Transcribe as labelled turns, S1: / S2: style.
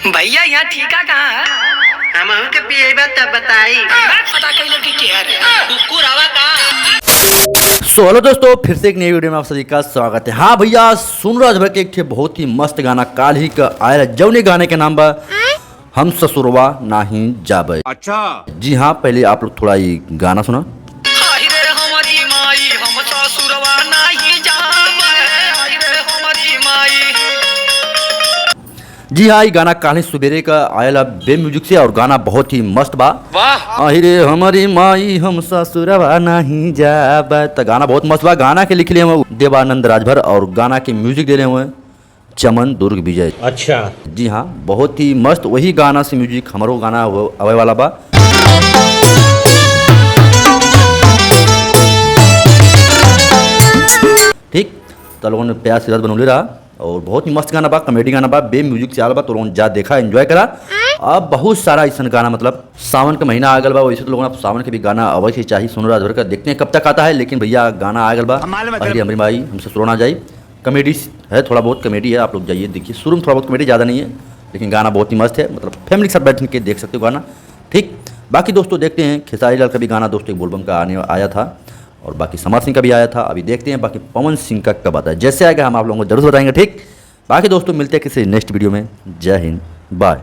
S1: भैया यहाँ ठीका कहाँ है?
S2: हम के पिएबा तब बताई।
S1: पता कहीं की केयर है कुकुर हवा का।
S3: सो हेलो दोस्तों, फिर से एक नई वीडियो में आप सभी का स्वागत है। हाँ भैया, सुन राज भर के एक बहुत ही मस्त गाना काल ही का आया जौने गाने के नाम बा हम ससुरवा नाही जाबे। अच्छा जी हाँ, पहले आप लोग थोड़ा ये गाना सुना।
S1: हाय रे हमारी माई हम ससुरवा नहीं जाबे, हाय रे हमारी माई।
S3: जी हाँ, ये गाना काल ही सुबेरे का आया बे म्यूजिक से और गाना बहुत ही मस्त बा।
S1: वाह
S3: अरे हमारी माई हम ससुरवा नहीं जाबे, तो गाना बहुत मस्त बा। गाना के लिख लिए हुए देवानंद राजभर और गाना के म्यूजिक दे रहे हुए चमन दुर्ग विजय। अच्छा जी हाँ, बहुत ही मस्त वही गाना से म्यूजिक हमारो गाना आवे वाला बा। ठीक, तो लोगों ने प्यार से बनौले रहा और बहुत ही मस्त गाना बा, कॉमेडी गाना बा, बे म्यूजिक से आल बा, तो लोगों ने जा देखा एंजॉय करा। अब बहुत सारा ऐसा गाना, मतलब सावन का महीना आ गल बा, वैसे तो लोगों ने सावन के भी गाना अवश्य चाहिए सुनो रात भर का, देखते हैं कब तक आता है। लेकिन भैया गाना आ गल बा, अरे हमारी माई हमसे सुना जाए, कॉमेडी है, थोड़ा बहुत कॉमेडी है, आप लोग जाइए देखिए। शुरू में थोड़ा बहुत कॉमेडी ज़्यादा नहीं है, लेकिन गाना बहुत ही मस्त है, मतलब फैमिली के साथ बैठ के देख सकते हो गाना। ठीक, बाकी दोस्तों देखते हैं खेसारी लाल का भी गाना दोस्तों एक बोलबम का आया था और बाकी समर सिंह का भी आया था। अभी देखते हैं बाकी पवन सिंह का कब आता है, जैसे आएगा हम आप लोगों को जरूर बताएंगे। ठीक, बाकी दोस्तों मिलते हैं किसी नेक्स्ट वीडियो में। जय हिंद, बाय।